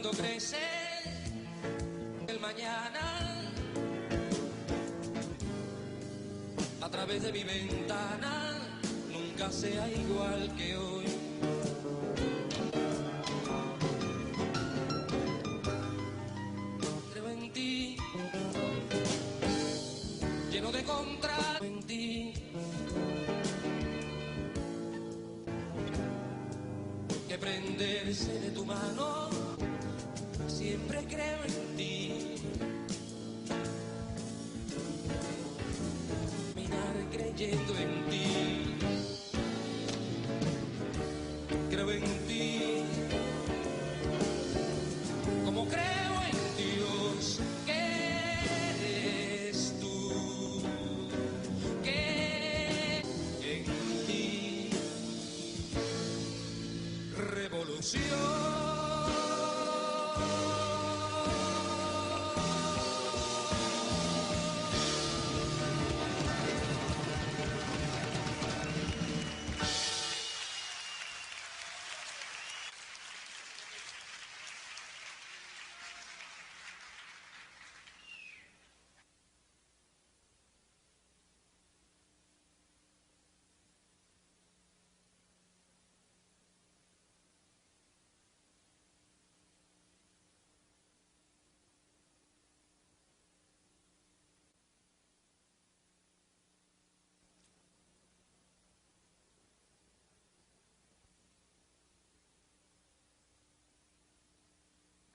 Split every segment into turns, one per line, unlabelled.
cuando crece el mañana, a través de mi ventana, nunca sea igual que hoy. Creo en ti, lleno de contras en ti, que prenderse de tu mano, siempre creo en ti. Mirar creyendo en ti, creo en ti, como creo en Dios, que eres tú, que en ti revolución.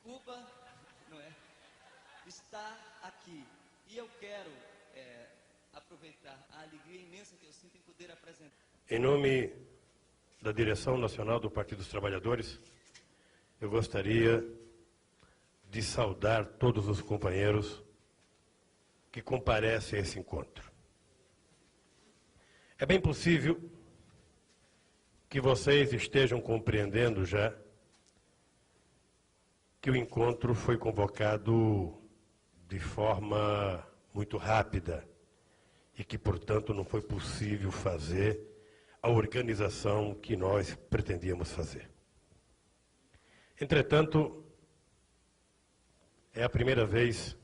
Cuba, não é, está aqui. E eu quero aproveitar a alegria imensa que eu sinto em poder apresentar.
Em nome da direção nacional do Partido dos Trabalhadores, eu gostaria de saudar todos os companheiros que comparecem a esse encontro. É bem possível que vocês estejam compreendendo já que o encontro foi convocado de forma muito rápida e que, portanto, não foi possível fazer a organização que nós pretendíamos fazer. Entretanto, é a primeira vez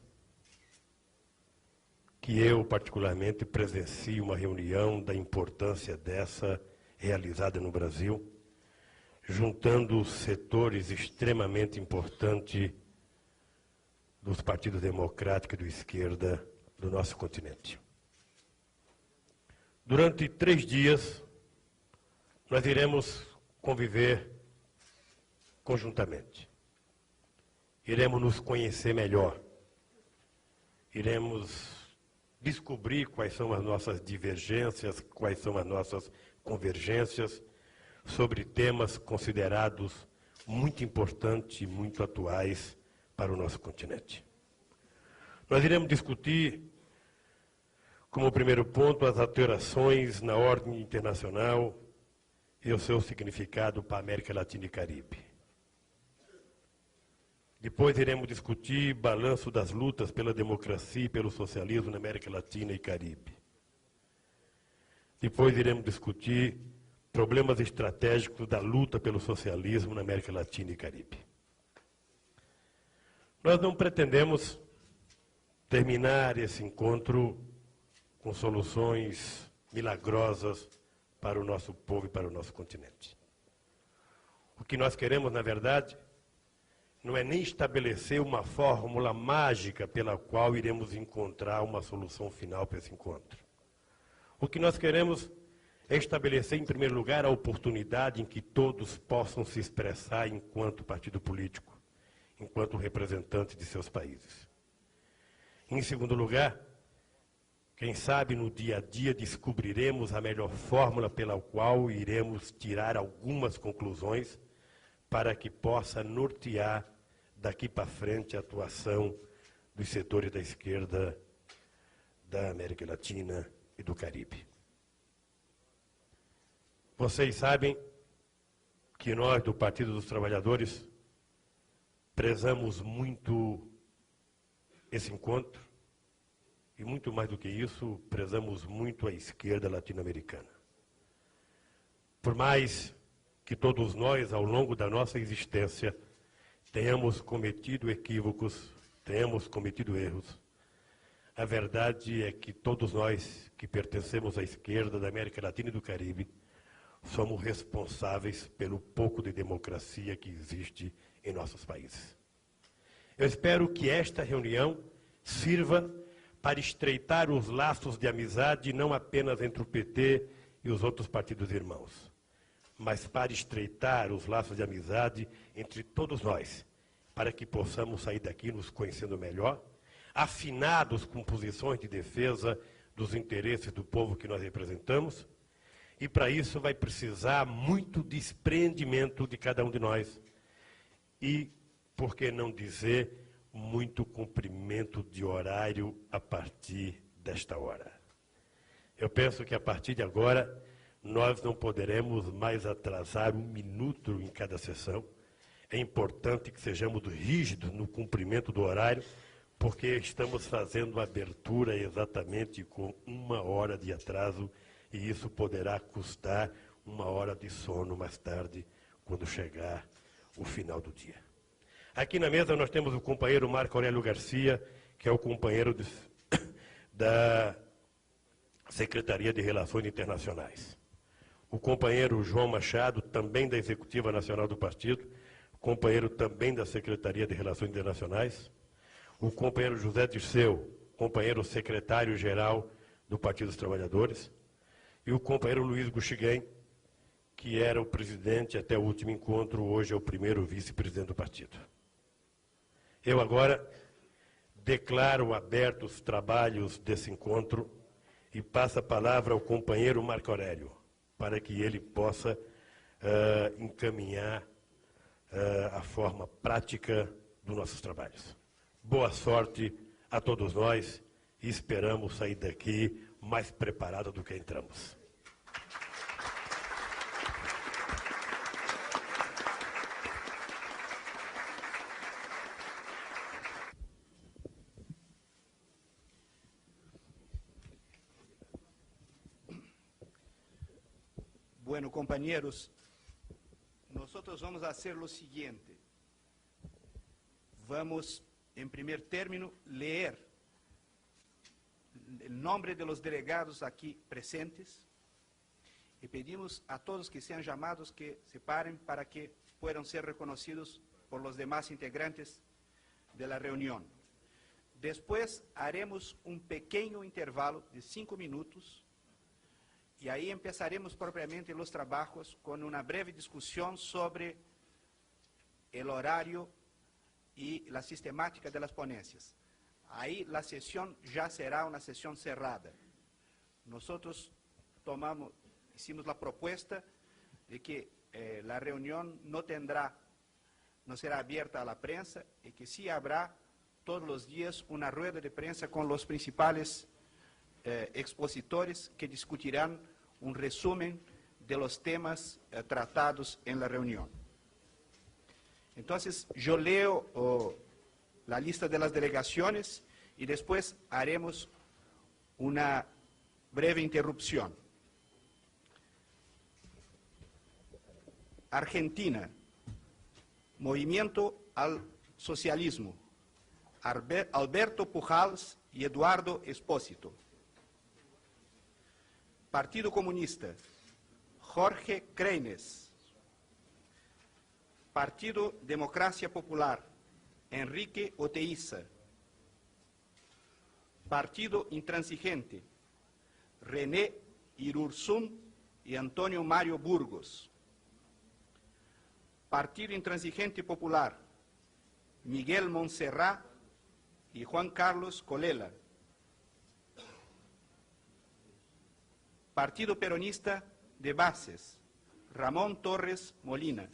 que eu, particularmente, presencio uma reunião da importância dessa realizada no Brasil, juntando setores extremamente importantes dos partidos democráticos e de esquerda do nosso continente. Durante 3 dias, nós iremos conviver conjuntamente. Iremos nos conhecer melhor. Iremos descobrir quais são as nossas divergências, quais são as nossas convergências, sobre temas considerados muito importantes e muito atuais para o nosso continente. Nós iremos discutir, como primeiro ponto, as alterações na ordem internacional e o seu significado para a América Latina e Caribe. Depois iremos discutir balanço das lutas pela democracia e pelo socialismo na América Latina e Caribe. Depois iremos discutir problemas estratégicos da luta pelo socialismo na América Latina e Caribe. Nós não pretendemos terminar esse encontro com soluções milagrosas para o nosso povo e para o nosso continente. O que nós queremos, na verdade, não é nem estabelecer uma fórmula mágica pela qual iremos encontrar uma solução final para esse encontro. O que nós queremos é estabelecer, em primeiro lugar, a oportunidade em que todos possam se expressar enquanto partido político, enquanto representantes de seus países. Em segundo lugar, quem sabe no dia a dia descobriremos a melhor fórmula pela qual iremos tirar algumas conclusões para que possa nortear daqui para frente a atuação dos setores da esquerda da América Latina e do Caribe. Vocês sabem que nós, do Partido dos Trabalhadores, prezamos muito esse encontro e, muito mais do que isso, prezamos muito a esquerda latino-americana. Por mais que todos nós, ao longo da nossa existência, tenhamos cometido equívocos, tenhamos cometido erros. A verdade é que todos nós que pertencemos à esquerda da América Latina e do Caribe somos responsáveis pelo pouco de democracia que existe em nossos países. Eu espero que esta reunião sirva para estreitar os laços de amizade não apenas entre o PT e os outros partidos irmãos, mas para estreitar os laços de amizade entre todos nós, para que possamos sair daqui nos conhecendo melhor, afinados com posições de defesa dos interesses do povo que nós representamos, e para isso vai precisar muito desprendimento de cada um de nós e, por que não dizer, muito cumprimento de horário a partir desta hora. Eu penso que a partir de agora nós não poderemos mais atrasar 1 minuto em cada sessão. É importante que sejamos rígidos no cumprimento do horário, porque estamos fazendo a abertura exatamente com 1 hora de atraso, e isso poderá custar 1 hora de sono mais tarde, quando chegar o final do dia. Aqui na mesa nós temos o companheiro Marco Aurélio Garcia, que é o companheiro da Secretaria de Relações Internacionais. O companheiro João Machado, também da Executiva Nacional do Partido, companheiro também da Secretaria de Relações Internacionais. O companheiro José Dirceu, companheiro secretário-geral do Partido dos Trabalhadores, e o companheiro Luiz Guxiguem, que era o presidente até o último encontro, hoje é o primeiro vice-presidente do partido. Eu agora declaro abertos os trabalhos desse encontro e passo a palavra ao companheiro Marco Aurélio, para que ele possa encaminhar a forma prática dos nossos trabalhos. Boa sorte a todos nós e esperamos sair daqui mais preparados do que entramos.
Bueno, compañeros, nosotros vamos a hacer lo siguiente. Vamos, en primer término, leer el nombre de los delegados aquí presentes y pedimos a todos que sean llamados que se paren para que puedan ser reconocidos por los demás integrantes de la reunión. Después haremos un pequeño intervalo de 5 minutos y ahí empezaremos propiamente los trabajos con una breve discusión sobre el horario y la sistemática de las ponencias. Ahí la sesión ya será una sesión cerrada. Nosotros hicimos la propuesta de que la reunión no será abierta a la prensa y que sí habrá todos los días una rueda de prensa con los principales expositores que discutirán un resumen de los temas tratados en la reunión. Entonces, yo leo la lista de las delegaciones y después haremos una breve interrupción. Argentina, Movimiento al Socialismo, Alberto Pujals y Eduardo Espósito. Partido Comunista, Jorge Kreines. Partido Democracia Popular, Enrique Oteiza. Partido Intransigente, René Irurzun y Antonio Mario Burgos. Partido Intransigente Popular, Miguel Montserrat y Juan Carlos Colela. Partido Peronista de Bases, Ramón Torres Molina.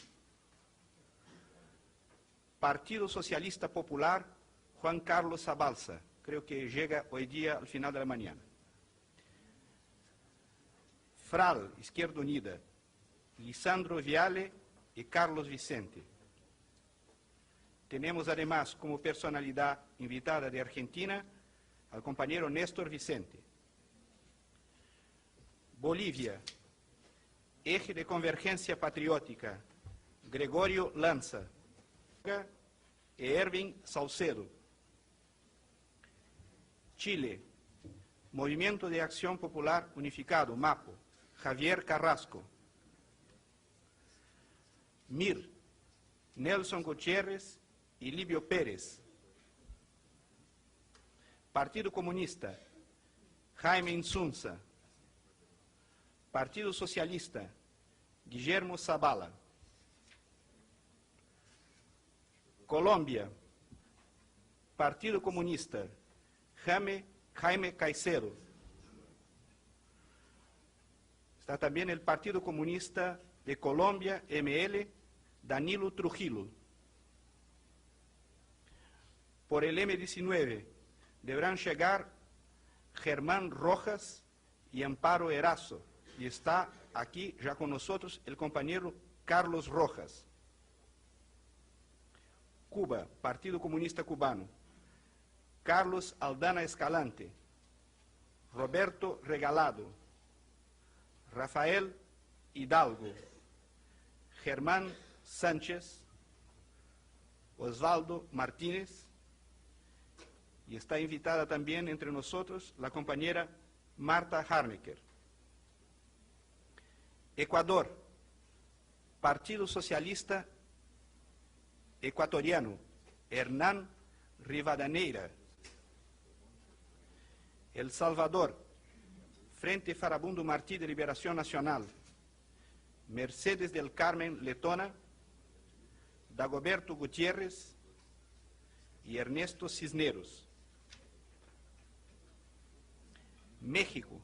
Partido Socialista Popular, Juan Carlos Zabalza. Creo que llega hoy día al final de la mañana. FRAL, Izquierda Unida, Lisandro Viale y Carlos Vicente. Tenemos además como personalidad invitada de Argentina al compañero Néstor Vicente. Bolivia, Eje de Convergencia Patriótica, Gregorio Lanza. e Erwin Saucedo. Chile, Movimiento de Acción Popular Unificado, MAPO, Javier Carrasco. MIR, Nelson Gutiérrez y Livio Pérez. Partido Comunista, Jaime Insunza. Partido Socialista, Guillermo Zabala. Colômbia, Partido Comunista, Jaime Caicedo. Está también el Partido Comunista de Colombia, ML, Danilo Trujillo. Por el M19 deberán llegar Germán Rojas y Amparo Erazo. Y está aquí ya con nosotros el compañero Carlos Rojas. Cuba, Partido Comunista Cubano, Carlos Aldana Escalante, Roberto Regalado, Rafael Hidalgo, Germán Sánchez, Osvaldo Martínez, y está invitada también entre nosotros la compañera Marta Harnecker. Ecuador, Partido Socialista Ecuatoriano, Hernán Rivadeneira. El Salvador, Frente Farabundo Martí de Liberación Nacional, Mercedes del Carmen Letona, Dagoberto Gutiérrez y Ernesto Cisneros. México,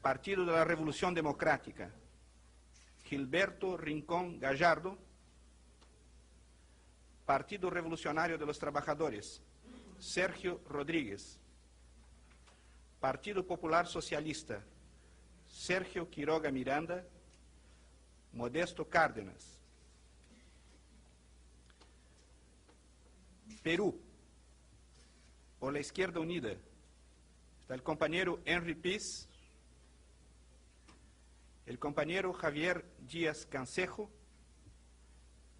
Partido de la Revolución Democrática, Gilberto Rincón Gallardo. Partido Revolucionario de los Trabajadores, Sergio Rodríguez. Partido Popular Socialista, Sergio Quiroga Miranda, Modesto Cárdenas. Perú, por la Izquierda Unida, está el compañero Henry Piz, el compañero Javier Díaz Canseco,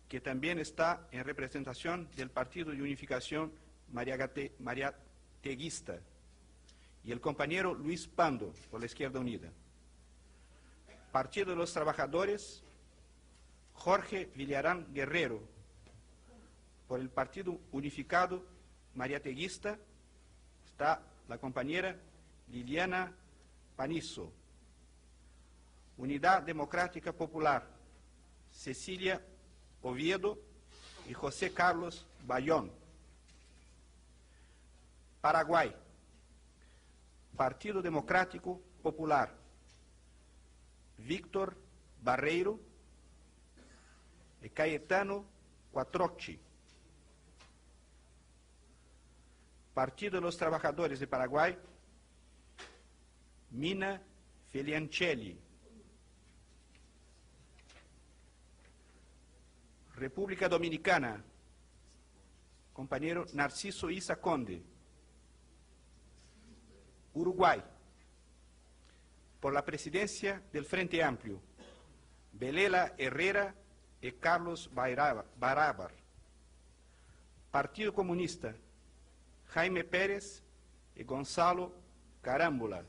que también está en representación del Partido de Unificación Mariateguista, y el compañero Luis Pando, por la Izquierda Unida. Partido de los Trabajadores, Jorge Villarán Guerrero. Por el Partido Unificado Mariateguista está la compañera Liliana Panizo. Unidad Democrática Popular, Cecilia Oviedo y José Carlos Bayón. Paraguay, Partido Democrático Popular, Víctor Barreiro y Cayetano Quattrochi. Partido de los Trabajadores de Paraguay, Mina Feliancelli. República Dominicana, compañero Narciso Isa Conde. Uruguay, por la presidencia del Frente Amplio, Belela Herrera y Carlos Barábar. Partido Comunista, Jaime Pérez y Gonzalo Carámbula.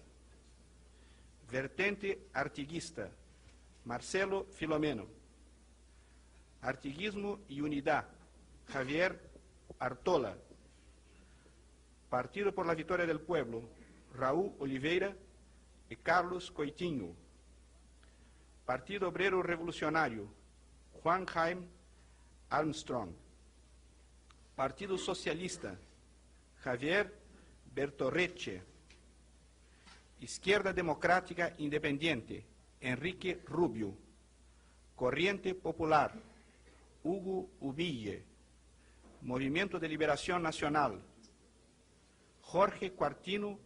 Vertente Artiguista, Marcelo Filomeno. Artiguismo y Unidad, Javier Artola. Partido por la Victoria del Pueblo, Raúl Oliveira y Carlos Coitinho. Partido Obrero Revolucionario, Juan Jaime Armstrong. Partido Socialista, Javier Bertorreche. Izquierda Democrática Independiente, Enrique Rubio. Corriente Popular, Hugo Ubille. Movimiento de Liberación Nacional, Jorge Cuartino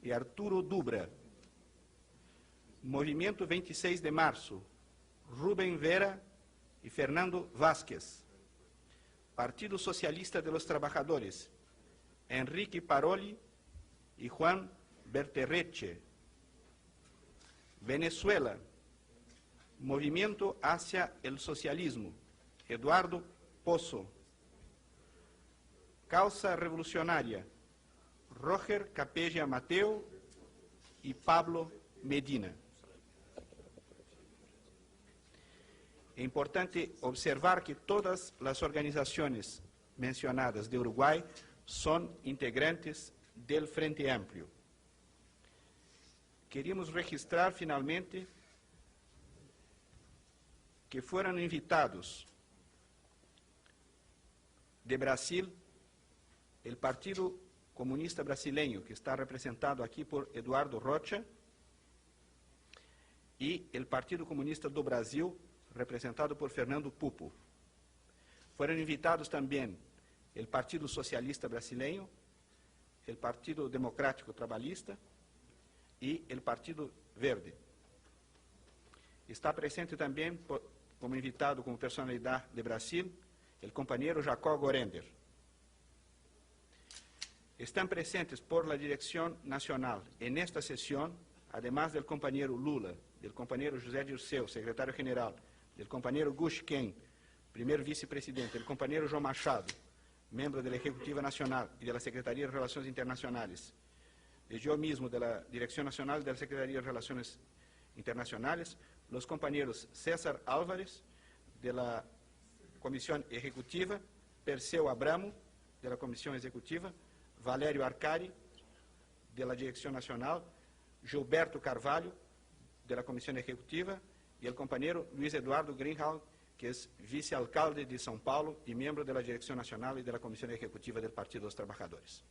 y Arturo Dubra. Movimiento 26 de Marzo, Rubén Vera y Fernando Vázquez. Partido Socialista de los Trabajadores, Enrique Paroli y Juan Berterreche. Venezuela, Movimiento hacia el Socialismo, Eduardo Pozo. Causa Revolucionária, Roger Capella Mateo e Pablo Medina. É importante observar que todas as organizações mencionadas de Uruguai são integrantes del Frente Amplio. Queríamos registrar finalmente que foram invitados de Brasil o Partido Comunista Brasileño, que está representado aqui por Eduardo Rocha, e o Partido Comunista do Brasil, representado por Fernando Pupo. Foram invitados também o Partido Socialista Brasileño, o Partido Democrático Trabalhista e o Partido Verde. Está presente também, como invitado, como personalidade de Brasil, o companheiro Jacó Gorender. Estão presentes por la Dirección Nacional en esta sesión, además del compañero Lula, del compañero José Dirceu, secretario-general, del compañero Gush Ken, primer vicepresidente, del compañero João Machado, miembro de la Ejecutiva Nacional y de la Secretaría de Relaciones Internacionales, y yo mismo de la Dirección Nacional de la Secretaría de Relaciones Internacionales, los compañeros César Álvarez, de la Comisión Ejecutiva, Perseu Abramo, de la Comisión Ejecutiva, Valério Arcari, de la Dirección Nacional, Gilberto Carvalho, de la Comisión Ejecutiva, y el compañero Luis Eduardo Greenhalgh, que es vicealcalde de São Paulo y miembro de la Dirección Nacional y de la Comisión Ejecutiva del Partido de los Trabajadores.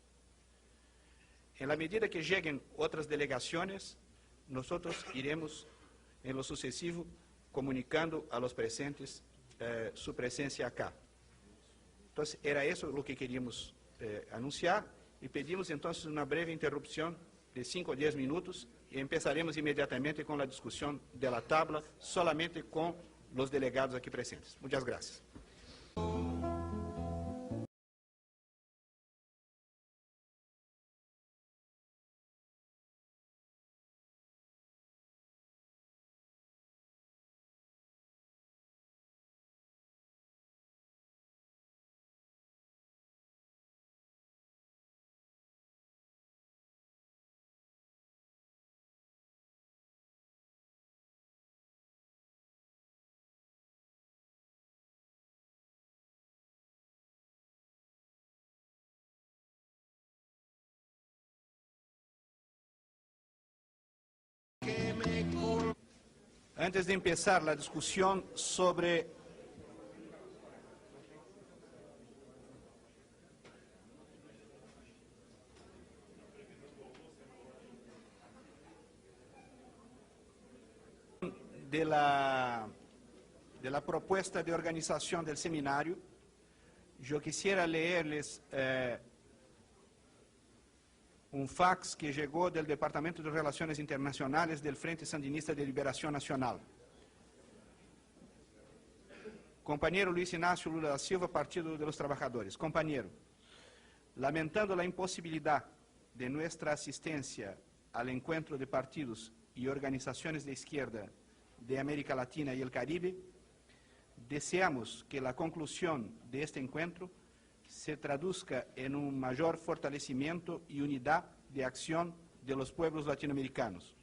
En la medida que lleguen otras delegaciones, nosotros iremos, en lo sucesivo, comunicando a los presentes su presencia acá. Entonces, era eso lo que queríamos anunciar, y pedimos entonces una breve interrupción de 5 o 10 minutos, y empezaremos inmediatamente con la discusión de la tabla, solamente con los delegados aquí presentes. Muchas gracias. Antes de empezar la discusión sobre de la propuesta de organización del seminario, yo quisiera leerles un fax que llegó del Departamento de Relaciones Internacionales del Frente Sandinista de Liberación Nacional. Compañero Luis Inácio Lula da Silva, Partido de los Trabajadores. Compañero, lamentando la imposibilidad de nuestra asistencia al encuentro de partidos y organizaciones de izquierda de América Latina y el Caribe, deseamos que la conclusión de este encuentro se traduzca en un mayor fortalecimiento y unidad de acción de los pueblos latinoamericanos.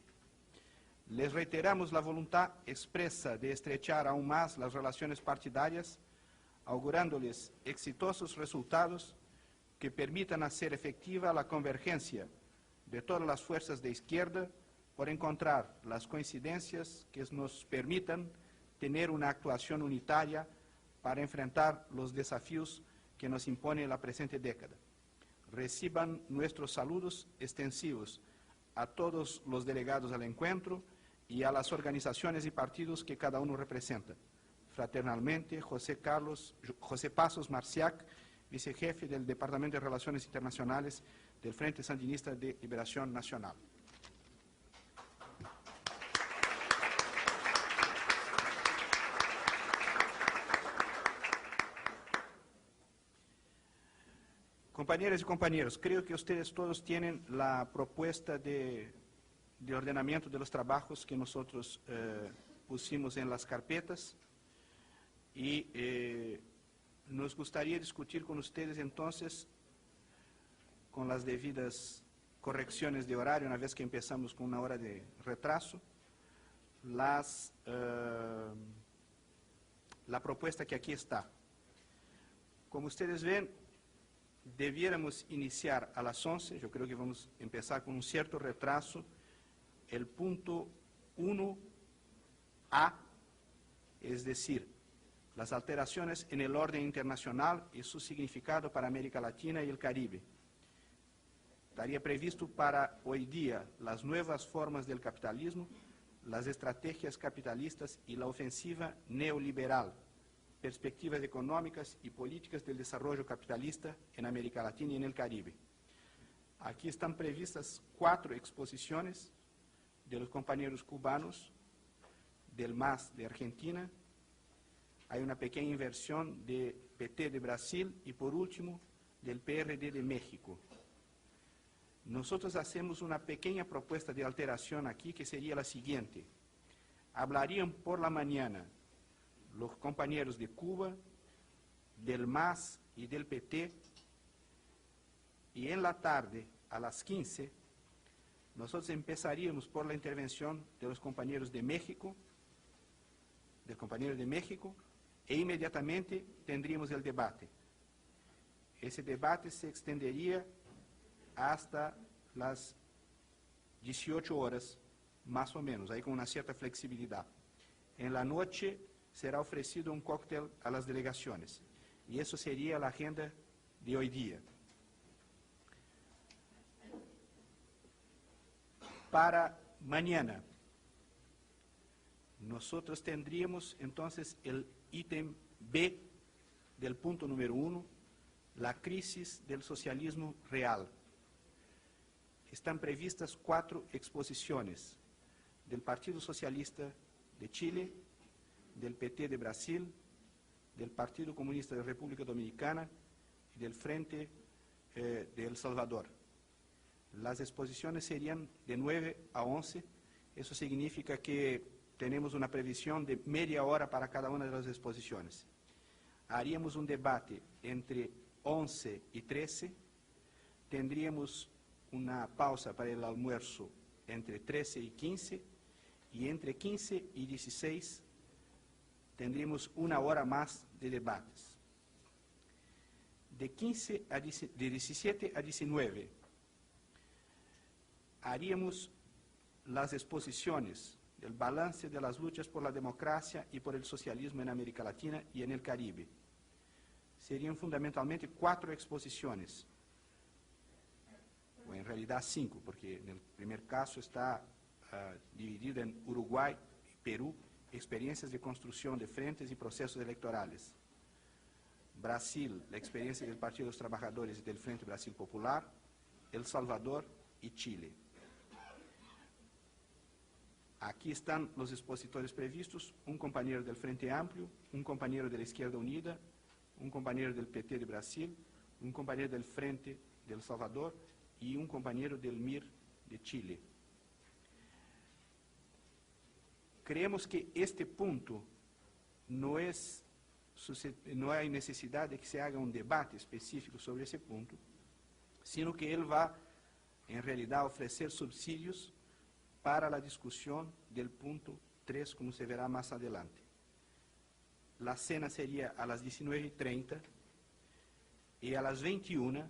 Les reiteramos la voluntad expresa de estrechar aún más las relaciones partidarias, augurándoles exitosos resultados que permitan hacer efectiva la convergencia de todas las fuerzas de izquierda por encontrar las coincidencias que nos permitan tener una actuación unitaria para enfrentar los desafíos que nos impone la presente década. Reciban nuestros saludos extensivos a todos los delegados al encuentro y a las organizaciones y partidos que cada uno representa. Fraternalmente, José Passos Marciac, vicejefe del Departamento de Relaciones Internacionales del Frente Sandinista de Liberación Nacional. Compañeras y compañeros, creo que ustedes todos tienen la propuesta de ordenamiento de los trabajos que nosotros pusimos en las carpetas y nos gustaría discutir con ustedes entonces con las devidas correcciones de horario, una vez que empezamos con una hora de retraso, la propuesta que aquí está. Como ustedes ven, debiéramos iniciar a las 11, yo creo que vamos a empezar con un cierto retraso, el punto 1A, es decir, las alteraciones en el orden internacional y su significado para América Latina y el Caribe. Estaría previsto para hoy día las nuevas formas del capitalismo, las estrategias capitalistas y la ofensiva neoliberal, perspectivas económicas y políticas del desarrollo capitalista en América Latina y en el Caribe. Aquí están previstas 4 exposiciones de los compañeros cubanos, del MAS de Argentina, hay una pequeña inversión de PT de Brasil y por último del PRD de México. Nosotros hacemos una pequeña propuesta de alteración aquí que sería la siguiente. Hablarían por la mañana los compañeros de Cuba, del MAS y del PT, y en la tarde, a las 15, nosotros empezaríamos por la intervención de los compañeros de México, e inmediatamente tendríamos el debate. Ese debate se extendería hasta las 18 horas, más o menos, ahí con una cierta flexibilidad. En la noche será ofrecido un cóctel a las delegaciones, y eso sería la agenda de hoy día. Para mañana, nosotros tendríamos entonces el ítem B del punto número 1, la crisis del socialismo real. Están previstas 4 exposiciones del Partido Socialista de Chile, del PT de Brasil, del Partido Comunista de República Dominicana y del Frente de El Salvador. Las exposiciones serían de 9 a 11, eso significa que tenemos una previsión de media hora para cada una de las exposiciones. Haríamos un debate entre 11 y 13, tendríamos una pausa para el almuerzo entre 13 y 15, y entre 15 y 16 tendríamos una hora más de debates. De 17 a 19 haríamos las exposiciones del balance de las luchas por la democracia y por el socialismo en América Latina y en el Caribe. Serían fundamentalmente 4 exposiciones, o en realidad 5, porque en el primer caso está dividida en Uruguay y Perú, experiencias de construcción de frentes y procesos electorales. Brasil, la experiencia del Partido de los Trabajadores y del Frente Brasil Popular, El Salvador y Chile. Aquí están los expositores previstos, un compañero del Frente Amplio, un compañero de la Izquierda Unida, un compañero del PT de Brasil, un compañero del Frente de El Salvador y un compañero del MIR de Chile. Creemos que este punto no hay necesidad de que se haga un debate específico sobre ese punto, sino que él va, en realidad, a ofrecer subsidios para la discusión del punto 3, como se verá más adelante. La cena sería a las 19:30 y a las 21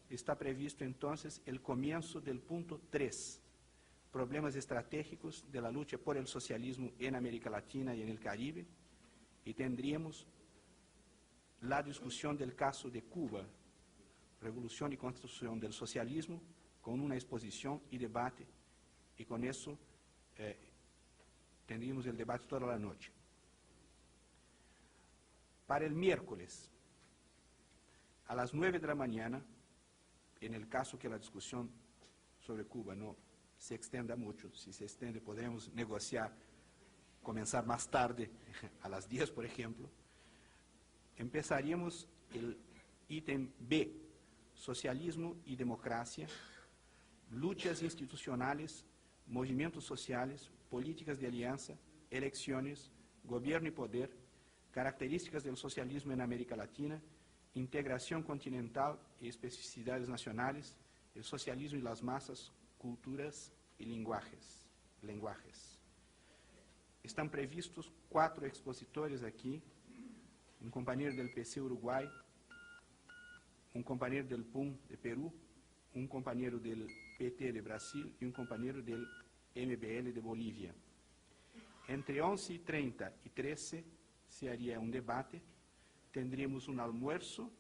está previsto entonces el comienzo del punto 3, problemas estratégicos de la lucha por el socialismo en América Latina y en el Caribe, y tendríamos la discusión del caso de Cuba, revolución y construcción del socialismo, con una exposición y debate, y con eso tendríamos el debate toda la noche. Para el miércoles, a las 9 de la mañana, en el caso que la discusión sobre Cuba no se extienda mucho, si se extiende podemos negociar, comenzar más tarde, a las 10 por ejemplo, empezaríamos el ítem B, socialismo y democracia, luchas institucionales, movimientos sociales, políticas de alianza, elecciones, gobierno y poder, características del socialismo en América Latina integración continental y especificidades nacionales, el socialismo y las masas, culturas y lenguajes. Están previstos 4 expositores aquí, un compañero del PC Uruguay, un compañero del PUM de Perú, un compañero del PT de Brasil y un compañero del MBL de Bolivia. Entre 11:30 y 13 se haría un debate, tendríamos un almuerzo,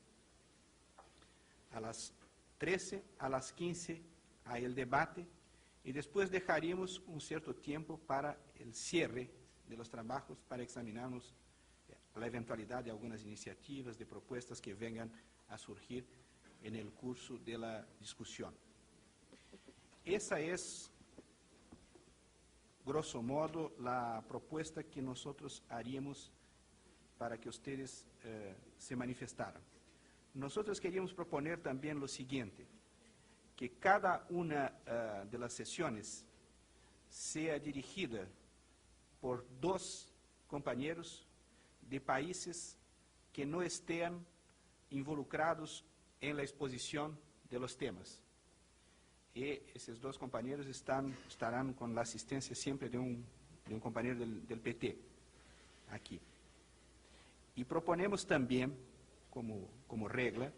a las 13, a las 15 hay el debate y después dejaríamos un cierto tiempo para el cierre de los trabajos, para examinarnos la eventualidad de algunas iniciativas, de propuestas que vengan a surgir en el curso de la discusión. Esa es, grosso modo, la propuesta que nosotros haríamos para que ustedes se manifestaran. Nosotros queríamos proponer también lo siguiente, que cada una de las sesiones sea dirigida por 2 compañeros de países que no estén involucrados en la exposición de los temas. Y esos 2 compañeros estarán con la asistencia siempre de un compañero del PT, aquí. Y proponemos también, como regla,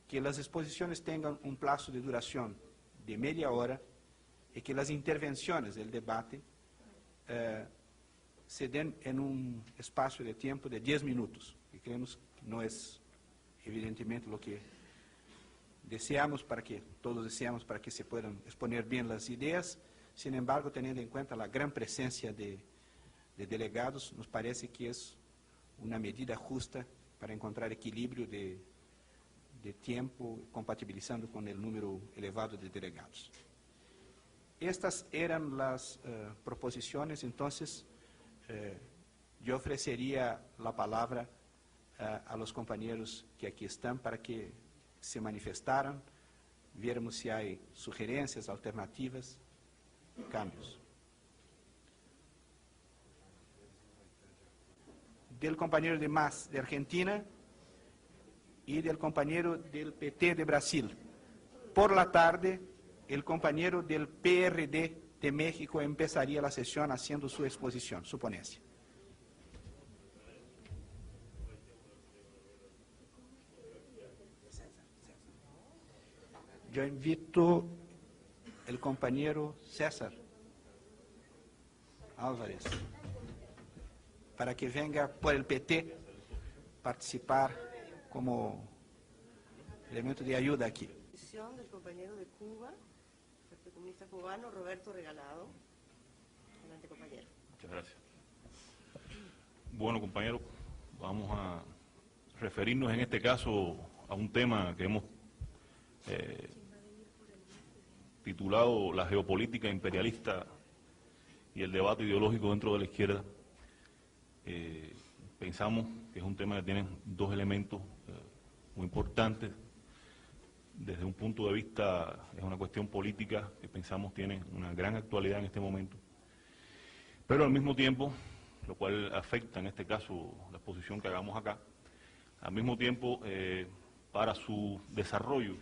que las exposiciones tengan un plazo de duración de media hora y que las intervenciones del debate se den en un espacio de tiempo de 10 minutos, que creemos que no es evidentemente lo que todos deseamos para que se puedan exponer bien las ideas. Sin embargo, teniendo en cuenta la gran presencia de delegados, nos parece que es una medida justa para encontrar equilibrio de tiempo, compatibilizando con el número elevado de delegados. Estas eran las proposiciones. Entonces, yo ofrecería la palabra a los compañeros que aquí están para que se manifestaran, viéramos si hay sugerencias, alternativas, cambios. Del compañero de MAS de Argentina y del compañero del PT de Brasil. Por la tarde, el compañero del PRD de México empezaría la sesión haciendo su exposición, su ponencia. Yo invito el compañero César Álvarez para que venga por el PT participar como elemento de ayuda aquí.
Del compañero de Cuba, el Partido Comunista Cubano, Roberto Regalado. Adelante, compañero.
Muchas gracias. Bueno, compañeros, vamos a referirnos en este caso a un tema que hemos titulado La geopolítica imperialista y el debate ideológico dentro de la izquierda. Pensamos que es un tema que tiene 2 elementos muy importantes. Desde un punto de vista, es una cuestión política que pensamos tiene una gran actualidad en este momento, pero al mismo tiempo, lo cual afecta en este caso la exposición que hagamos acá, al mismo tiempo para su desarrollo,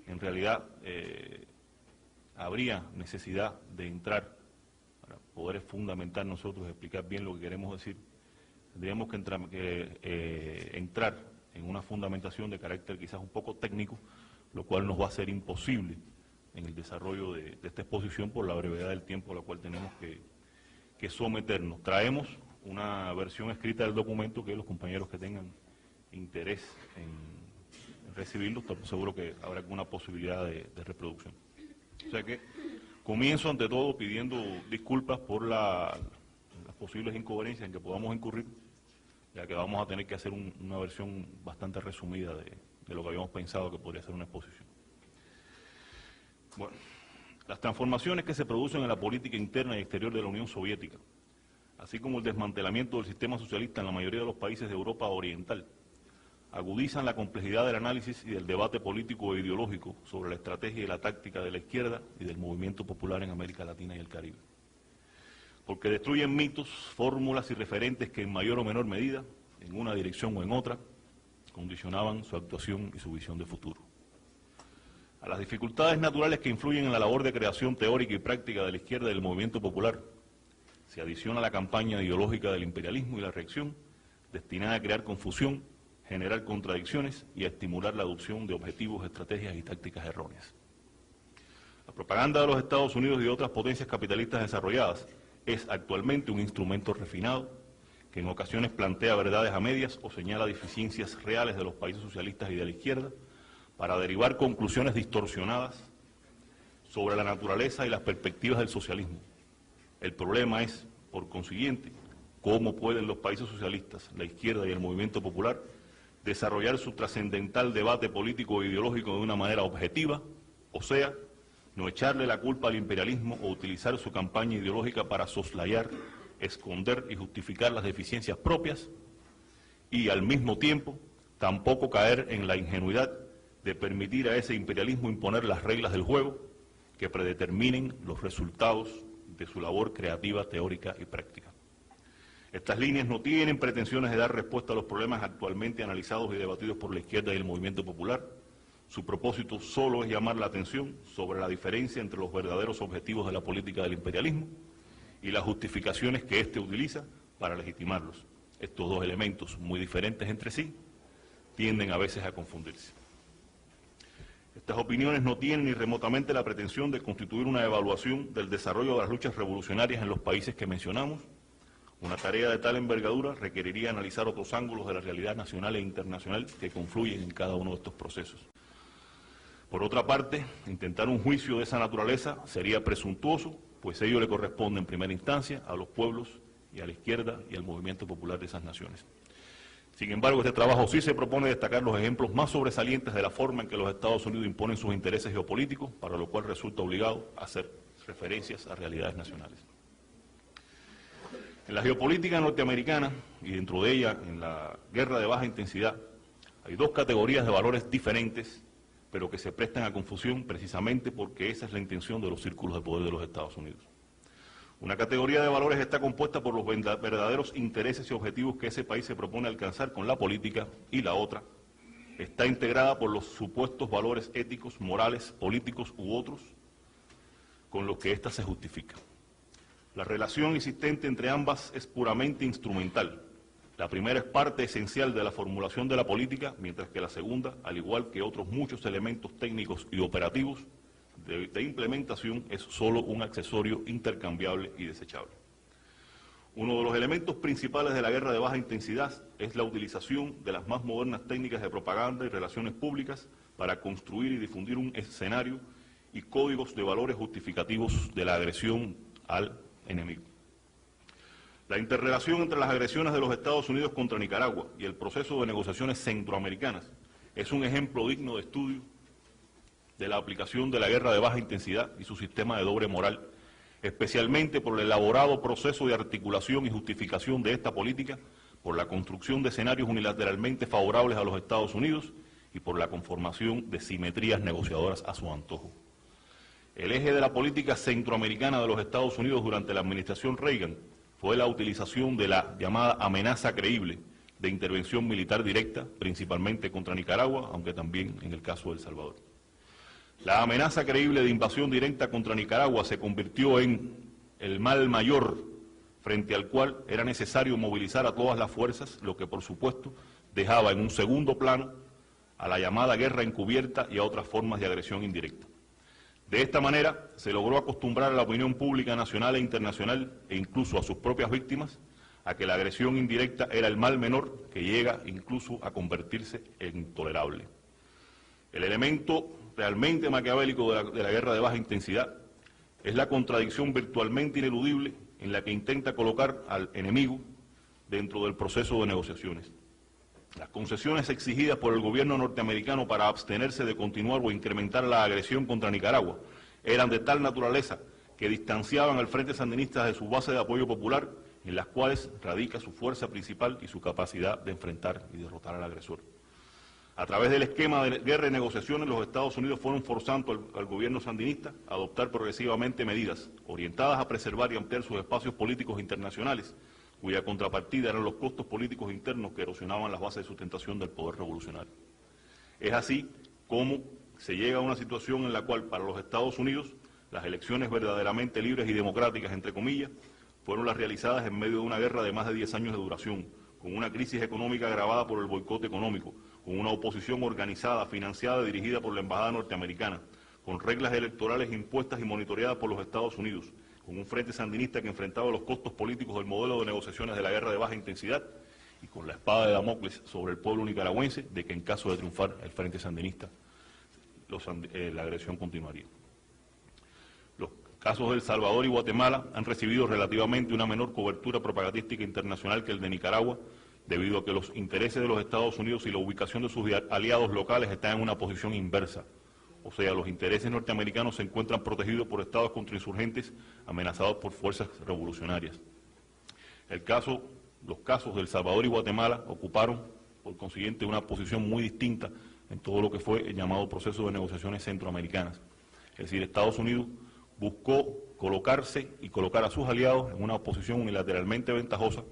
en realidad habría necesidad de entrar, para poder fundamentar nosotros, explicar bien lo que queremos decir, tendríamos que entrar en una fundamentación de carácter quizás un poco técnico, lo cual nos va a ser imposible en el desarrollo de esta exposición por la brevedad del tiempo a la cual tenemos que someternos. Traemos una versión escrita del documento que los compañeros que tengan interés en recibirlo, estamos seguros que habrá alguna posibilidad de reproducción. O sea que comienzo ante todo pidiendo disculpas por las posibles incoherencias en que podamos incurrir, ya que vamos a tener que hacer una versión bastante resumida de lo que habíamos pensado que podría ser una exposición. Bueno, las transformaciones que se producen en la política interna y exterior de la Unión Soviética, así como el desmantelamiento del sistema socialista en la mayoría de los países de Europa Oriental, agudizan la complejidad del análisis y del debate político e ideológico sobre la estrategia y la táctica de la izquierda y del movimiento popular en América Latina y el Caribe. Porque destruyen mitos, fórmulas y referentes que en mayor o menor medida, en una dirección o en otra, condicionaban su actuación y su visión de futuro. A las dificultades naturales que influyen en la labor de creación teórica y práctica de la izquierda y del movimiento popular, se adiciona la campaña ideológica del imperialismo y la reacción, destinada a crear confusión, generar contradicciones y a estimular la adopción de objetivos, estrategias y tácticas erróneas. La propaganda de los Estados Unidos y de otras potencias capitalistas desarrolladas es actualmente un instrumento refinado que en ocasiones plantea verdades a medias o señala deficiencias reales de los países socialistas y de la izquierda para derivar conclusiones distorsionadas sobre la naturaleza y las perspectivas del socialismo. El problema es, por consiguiente, cómo pueden los países socialistas, la izquierda y el movimiento popular desarrollar su trascendental debate político e ideológico de una manera objetiva, o sea, no echarle la culpa al imperialismo o utilizar su campaña ideológica para soslayar, esconder y justificar las deficiencias propias, y al mismo tiempo tampoco caer en la ingenuidad de permitir a ese imperialismo imponer las reglas del juego que predeterminen los resultados de su labor creativa, teórica y práctica. Estas líneas no tienen pretensiones de dar respuesta a los problemas actualmente analizados y debatidos por la izquierda y el movimiento popular. Su propósito solo es llamar la atención sobre la diferencia entre los verdaderos objetivos de la política del imperialismo y las justificaciones que éste utiliza para legitimarlos. Estos dos elementos, muy diferentes entre sí, tienden a veces a confundirse. Estas opiniones no tienen ni remotamente la pretensión de constituir una evaluación del desarrollo de las luchas revolucionarias en los países que mencionamos. Una tarea de tal envergadura requeriría analizar otros ángulos de la realidad nacional e internacional que confluyen en cada uno de estos procesos. Por otra parte, intentar un juicio de esa naturaleza sería presuntuoso, pues ello le corresponde en primera instancia a los pueblos y a la izquierda y al movimiento popular de esas naciones. Sin embargo, este trabajo sí se propone destacar los ejemplos más sobresalientes de la forma en que los Estados Unidos imponen sus intereses geopolíticos, para lo cual resulta obligado a hacer referencias a realidades nacionales. En la geopolítica norteamericana, y dentro de ella, en la guerra de baja intensidad, hay dos categorías de valores diferentes, pero que se prestan a confusión precisamente porque esa es la intención de los círculos de poder de los Estados Unidos. Una categoría de valores está compuesta por los verdaderos intereses y objetivos que ese país se propone alcanzar con la política, y la otra está integrada por los supuestos valores éticos, morales, políticos u otros con los que ésta se justifica. La relación existente entre ambas es puramente instrumental. La primera es parte esencial de la formulación de la política, mientras que la segunda, al igual que otros muchos elementos técnicos y operativos de implementación, es solo un accesorio intercambiable y desechable. Uno de los elementos principales de la guerra de baja intensidad es la utilización de las más modernas técnicas de propaganda y relaciones públicas para construir y difundir un escenario y códigos de valores justificativos de la agresión al enemigo. La interrelación entre las agresiones de los Estados Unidos contra Nicaragua y el proceso de negociaciones centroamericanas es un ejemplo digno de estudio de la aplicación de la guerra de baja intensidad y su sistema de doble moral, especialmente por el elaborado proceso de articulación y justificación de esta política, por la construcción de escenarios unilateralmente favorables a los Estados Unidos y por la conformación de simetrías negociadoras a su antojo. El eje de la política centroamericana de los Estados Unidos durante la administración Reagan fue la utilización de la llamada amenaza creíble de intervención militar directa, principalmente contra Nicaragua, aunque también en el caso de El Salvador. La amenaza creíble de invasión directa contra Nicaragua se convirtió en el mal mayor frente al cual era necesario movilizar a todas las fuerzas, lo que por supuesto dejaba en un segundo plano a la llamada guerra encubierta y a otras formas de agresión indirecta. De esta manera se logró acostumbrar a la opinión pública nacional e internacional, e incluso a sus propias víctimas, a que la agresión indirecta era el mal menor que llega incluso a convertirse en intolerable. El elemento realmente maquiavélico de la guerra de baja intensidad es la contradicción virtualmente ineludible en la que intenta colocar al enemigo dentro del proceso de negociaciones. Las concesiones exigidas por el gobierno norteamericano para abstenerse de continuar o incrementar la agresión contra Nicaragua eran de tal naturaleza que distanciaban al Frente Sandinista de su base de apoyo popular, en las cuales radica su fuerza principal y su capacidad de enfrentar y derrotar al agresor. A través del esquema de guerra y negociaciones, los Estados Unidos fueron forzando al gobierno sandinista a adoptar progresivamente medidas orientadas a preservar y ampliar sus espacios políticos internacionales, cuya contrapartida eran los costos políticos internos que erosionaban las bases de sustentación del poder revolucionario. Es así como se llega a una situación en la cual para los Estados Unidos las elecciones verdaderamente libres y democráticas, entre comillas, fueron las realizadas en medio de una guerra de más de 10 años de duración, con una crisis económica agravada por el boicot económico, con una oposición organizada, financiada y dirigida por la Embajada norteamericana, con reglas electorales impuestas y monitoreadas por los Estados Unidos, con un frente sandinista que enfrentaba los costos políticos del modelo de negociaciones de la guerra de baja intensidad y con la espada de Damocles sobre el pueblo nicaragüense de que en caso de triunfar el frente sandinista, la agresión continuaría. Los casos de El Salvador y Guatemala han recibido relativamente una menor cobertura propagandística internacional que el de Nicaragua, debido a que los intereses de los Estados Unidos y la ubicación de sus aliados locales están en una posición inversa. O sea, los intereses norteamericanos se encuentran protegidos por estados contrainsurgentes amenazados por fuerzas revolucionarias. Los casos de El Salvador y Guatemala ocuparon, por consiguiente, una posición muy distinta en todo lo que fue el llamado proceso de negociaciones centroamericanas. Es decir, Estados Unidos buscó colocarse y colocar a sus aliados en una posición unilateralmente ventajosa,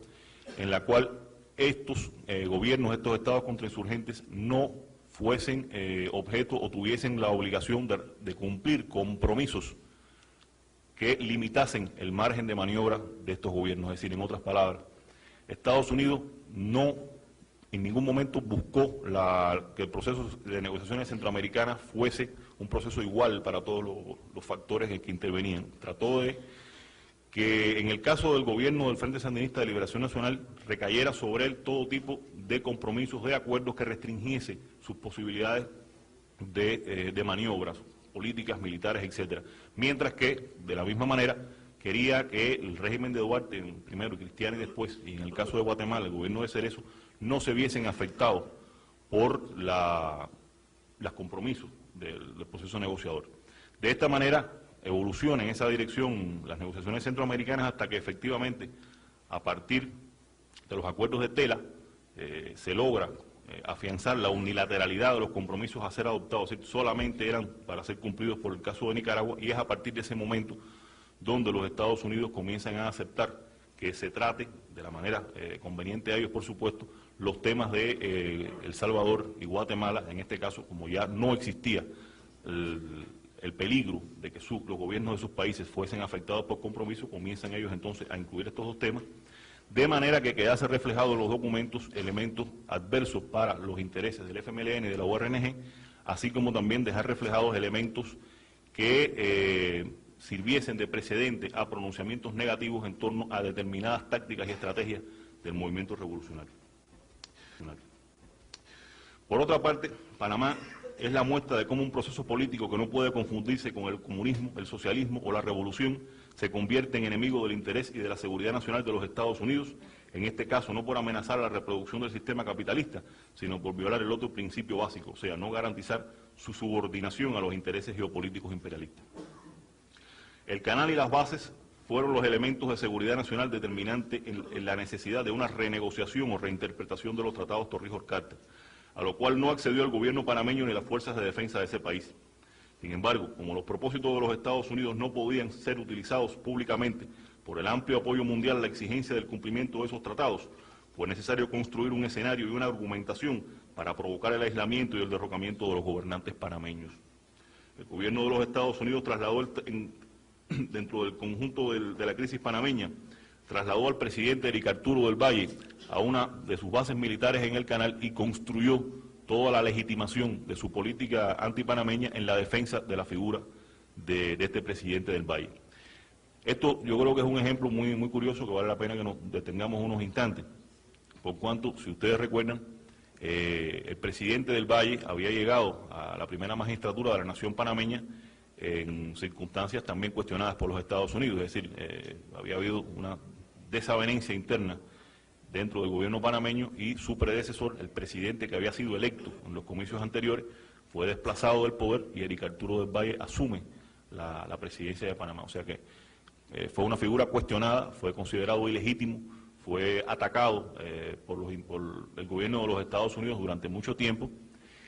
en la cual estos gobiernos, estos estados contrainsurgentes, no fuesen objeto o tuviesen la obligación de cumplir compromisos que limitasen el margen de maniobra de estos gobiernos. Es decir, en otras palabras, Estados Unidos no en ningún momento buscó que el proceso de negociaciones centroamericanas fuese un proceso igual para todos los factores en que intervenían. Trató de que en el caso del gobierno del Frente Sandinista de Liberación Nacional recayera sobre él todo tipo de compromisos, de acuerdos que restringiese sus posibilidades de maniobras políticas, militares, etcétera. Mientras que, de la misma manera, quería que el régimen de Duarte, primero Cristiano y después, y en el caso de Guatemala, el gobierno de Cerezo, no se viesen afectados por los compromisos del proceso negociador. De esta manera, evoluciona en esa dirección las negociaciones centroamericanas hasta que efectivamente, a partir de los acuerdos de Tela, se logra afianzar la unilateralidad de los compromisos a ser adoptados, es decir, solamente eran para ser cumplidos por el caso de Nicaragua, y es a partir de ese momento donde los Estados Unidos comienzan a aceptar que se trate, de la manera conveniente a ellos, por supuesto, los temas de El Salvador y Guatemala. En este caso, como ya no existía el peligro de que los gobiernos de sus países fuesen afectados por compromiso, comienzan ellos entonces a incluir estos dos temas, de manera que quedase reflejado en los documentos elementos adversos para los intereses del FMLN y de la URNG, así como también dejar reflejados elementos que sirviesen de precedente a pronunciamientos negativos en torno a determinadas tácticas y estrategias del movimiento revolucionario. Por otra parte, Panamá es la muestra de cómo un proceso político que no puede confundirse con el comunismo, el socialismo o la revolución se convierte en enemigo del interés y de la seguridad nacional de los Estados Unidos, en este caso no por amenazar la reproducción del sistema capitalista, sino por violar el otro principio básico, o sea, no garantizar su subordinación a los intereses geopolíticos imperialistas. El canal y las bases fueron los elementos de seguridad nacional determinante en la necesidad de una renegociación o reinterpretación de los tratados Torrijos-Carter, a lo cual no accedió el gobierno panameño ni las fuerzas de defensa de ese país. Sin embargo, como los propósitos de los Estados Unidos no podían ser utilizados públicamente por el amplio apoyo mundial a la exigencia del cumplimiento de esos tratados, fue necesario construir un escenario y una argumentación para provocar el aislamiento y el derrocamiento de los gobernantes panameños. El gobierno de los Estados Unidos trasladó dentro del conjunto de la crisis panameña, trasladó al presidente Eric Arturo del Valle a una de sus bases militares en el canal y construyó toda la legitimación de su política antipanameña en la defensa de la figura de este presidente del Valle. Esto yo creo que es un ejemplo muy, muy curioso que vale la pena que nos detengamos unos instantes, por cuanto, si ustedes recuerdan, el presidente del Valle había llegado a la primera magistratura de la nación panameña en circunstancias también cuestionadas por los Estados Unidos, es decir, había habido una desavenencia interna dentro del gobierno panameño y su predecesor, el presidente que había sido electo en los comicios anteriores, fue desplazado del poder y Eric Arturo del Valle asume la presidencia de Panamá. O sea que fue una figura cuestionada, fue considerado ilegítimo, fue atacado por el gobierno de los Estados Unidos durante mucho tiempo.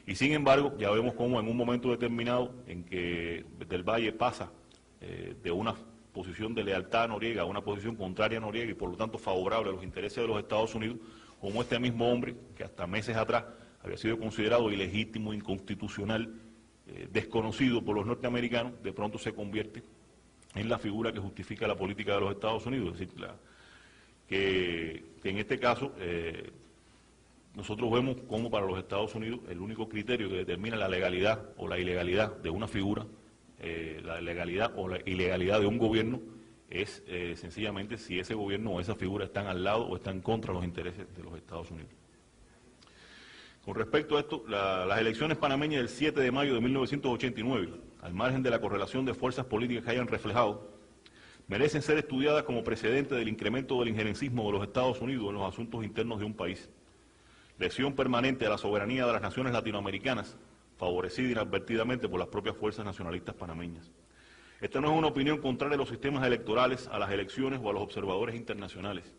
Y sin embargo, ya vemos cómo en un momento determinado en que del Valle pasa de una posición de lealtad a Noriega, una posición contraria a Noriega y por lo tanto favorable a los intereses de los Estados Unidos, como este mismo hombre que hasta meses atrás había sido considerado ilegítimo, inconstitucional, desconocido por los norteamericanos, de pronto se convierte en la figura que justifica la política de los Estados Unidos. Es decir, que en este caso nosotros vemos como para los Estados Unidos el único criterio que determina la legalidad o la ilegalidad de una figura, la legalidad o la ilegalidad de un gobierno, es sencillamente si ese gobierno o esa figura están al lado o están contra los intereses de los Estados Unidos. Con respecto a esto, las elecciones panameñas del 7 de mayo de 1989, al margen de la correlación de fuerzas políticas que hayan reflejado, merecen ser estudiadas como precedente del incremento del injerencismo de los Estados Unidos en los asuntos internos de un país. Lesión permanente a la soberanía de las naciones latinoamericanas, favorecida inadvertidamente por las propias fuerzas nacionalistas panameñas. Esta no es una opinión contraria a los sistemas electorales, a las elecciones o a los observadores internacionales,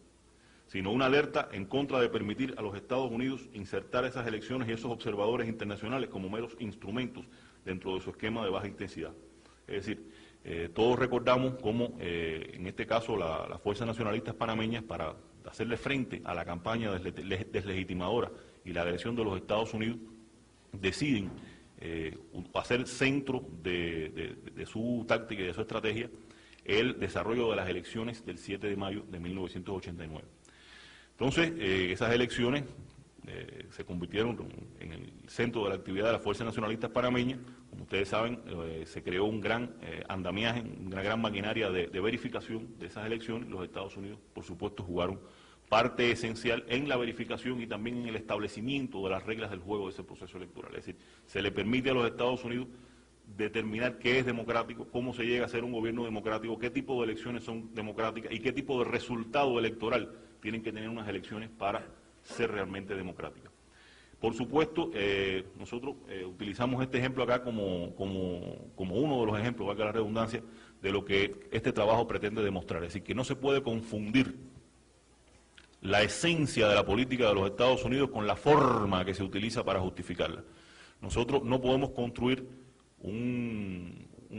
sino una alerta en contra de permitir a los Estados Unidos insertar esas elecciones y esos observadores internacionales como meros instrumentos dentro de su esquema de baja intensidad. Es decir, todos recordamos cómo, en este caso, las fuerzas nacionalistas panameñas, para hacerle frente a la campaña deslegitimadora y la agresión de los Estados Unidos, deciden hacer centro de su táctica y de su estrategia el desarrollo de las elecciones del 7 de mayo de 1989. Entonces, esas elecciones se convirtieron en el centro de la actividad de las fuerzas nacionalistas panameñas. Como ustedes saben, se creó un gran andamiaje, una gran maquinaria de verificación de esas elecciones. Los Estados Unidos, por supuesto, jugaron parte esencial en la verificación y también en el establecimiento de las reglas del juego de ese proceso electoral. Es decir, se le permite a los Estados Unidos determinar qué es democrático, cómo se llega a ser un gobierno democrático, qué tipo de elecciones son democráticas y qué tipo de resultado electoral tienen que tener unas elecciones para ser realmente democráticas. Por supuesto, nosotros utilizamos este ejemplo acá como uno de los ejemplos, valga la redundancia, de lo que este trabajo pretende demostrar. Es decir, que no se puede confundir la esencia de la política de los Estados Unidos con la forma que se utiliza para justificarla. Nosotros no podemos construir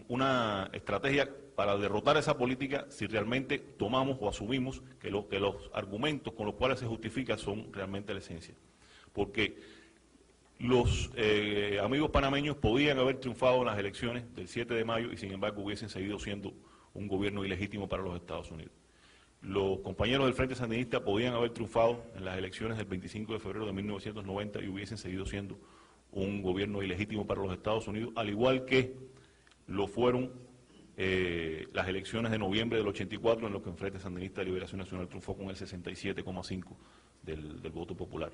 una estrategia para derrotar esa política si realmente tomamos o asumimos que los argumentos con los cuales se justifica son realmente la esencia. Porque los amigos panameños podían haber triunfado en las elecciones del 7 de mayo y sin embargo hubiesen seguido siendo un gobierno ilegítimo para los Estados Unidos. Los compañeros del Frente Sandinista podían haber triunfado en las elecciones del 25 de febrero de 1990 y hubiesen seguido siendo un gobierno ilegítimo para los Estados Unidos, al igual que lo fueron las elecciones de noviembre del 84, en lo que el Frente Sandinista de Liberación Nacional triunfó con el 67,5% del voto popular.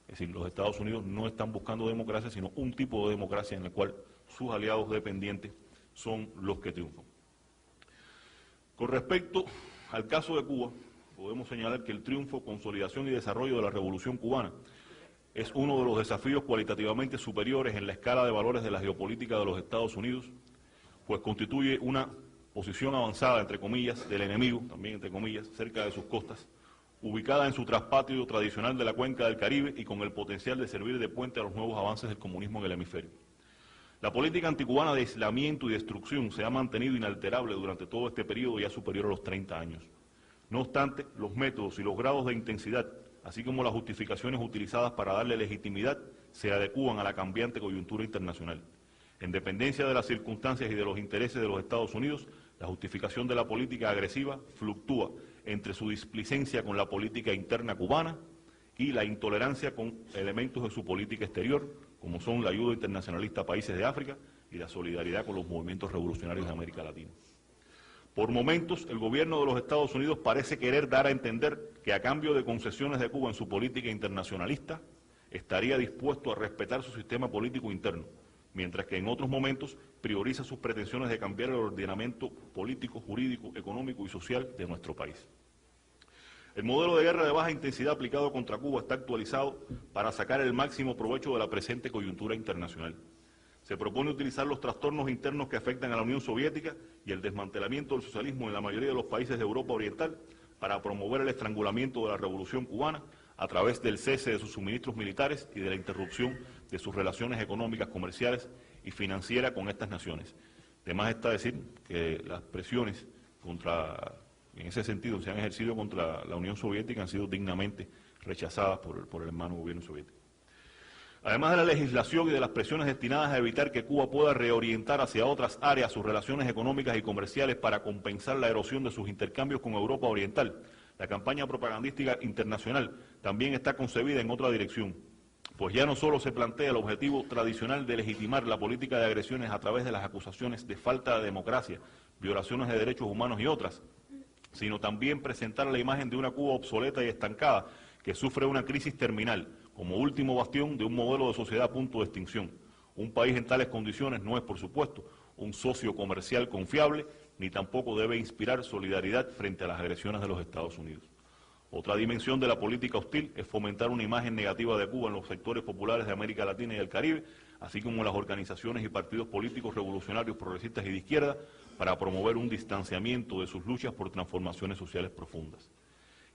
Es decir, los Estados Unidos no están buscando democracia, sino un tipo de democracia en la cual sus aliados dependientes son los que triunfan. Con respecto al caso de Cuba, podemos señalar que el triunfo, consolidación y desarrollo de la Revolución Cubana es uno de los desafíos cualitativamente superiores en la escala de valores de la geopolítica de los Estados Unidos, pues constituye una posición avanzada, entre comillas, del enemigo, también entre comillas, cerca de sus costas, ubicada en su traspatio tradicional de la cuenca del Caribe y con el potencial de servir de puente a los nuevos avances del comunismo en el hemisferio. La política anticubana de aislamiento y destrucción se ha mantenido inalterable durante todo este periodo ya superior a los 30 años. No obstante, los métodos y los grados de intensidad, así como las justificaciones utilizadas para darle legitimidad, se adecúan a la cambiante coyuntura internacional. En dependencia de las circunstancias y de los intereses de los Estados Unidos, la justificación de la política agresiva fluctúa entre su displicencia con la política interna cubana y la intolerancia con elementos de su política exterior, como son la ayuda internacionalista a países de África y la solidaridad con los movimientos revolucionarios de América Latina. Por momentos, el gobierno de los Estados Unidos parece querer dar a entender que a cambio de concesiones de Cuba en su política internacionalista, estaría dispuesto a respetar su sistema político interno, mientras que en otros momentos prioriza sus pretensiones de cambiar el ordenamiento político, jurídico, económico y social de nuestro país. El modelo de guerra de baja intensidad aplicado contra Cuba está actualizado para sacar el máximo provecho de la presente coyuntura internacional. Se propone utilizar los trastornos internos que afectan a la Unión Soviética y el desmantelamiento del socialismo en la mayoría de los países de Europa Oriental para promover el estrangulamiento de la Revolución Cubana a través del cese de sus suministros militares y de la interrupción de sus relaciones económicas, comerciales y financieras con estas naciones. Además está decir que las presiones en ese sentido, se han ejercido contra la Unión Soviética, han sido dignamente rechazadas por el hermano gobierno soviético. Además de la legislación y de las presiones destinadas a evitar que Cuba pueda reorientar hacia otras áreas sus relaciones económicas y comerciales para compensar la erosión de sus intercambios con Europa Oriental, la campaña propagandística internacional también está concebida en otra dirección, pues ya no solo se plantea el objetivo tradicional de legitimar la política de agresiones a través de las acusaciones de falta de democracia, violaciones de derechos humanos y otras, sino también presentar la imagen de una Cuba obsoleta y estancada que sufre una crisis terminal, como último bastión de un modelo de sociedad a punto de extinción. Un país en tales condiciones no es, por supuesto, un socio comercial confiable, ni tampoco debe inspirar solidaridad frente a las agresiones de los Estados Unidos. Otra dimensión de la política hostil es fomentar una imagen negativa de Cuba en los sectores populares de América Latina y el Caribe, así como en las organizaciones y partidos políticos revolucionarios, progresistas y de izquierda, para promover un distanciamiento de sus luchas por transformaciones sociales profundas.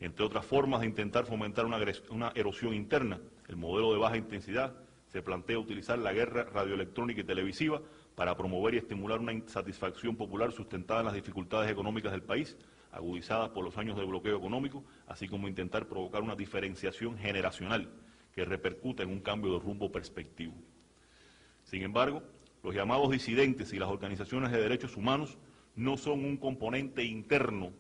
Entre otras formas de intentar fomentar una erosión interna, el modelo de baja intensidad se plantea utilizar la guerra radioelectrónica y televisiva para promover y estimular una insatisfacción popular sustentada en las dificultades económicas del país, agudizadas por los años de bloqueo económico, así como intentar provocar una diferenciación generacional que repercuta en un cambio de rumbo perspectivo. Sin embargo, los llamados disidentes y las organizaciones de derechos humanos no son un componente interno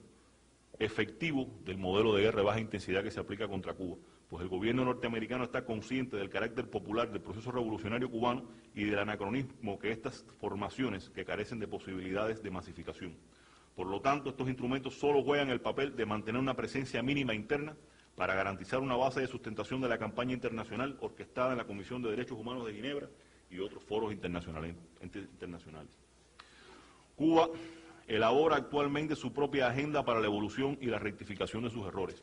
efectivo del modelo de guerra de baja intensidad que se aplica contra Cuba, pues el gobierno norteamericano está consciente del carácter popular del proceso revolucionario cubano y del anacronismo que estas formaciones que carecen de posibilidades de masificación. Por lo tanto, estos instrumentos solo juegan el papel de mantener una presencia mínima interna para garantizar una base de sustentación de la campaña internacional orquestada en la Comisión de Derechos Humanos de Ginebra y otros foros internacionales. Cuba elabora actualmente su propia agenda para la evolución y la rectificación de sus errores.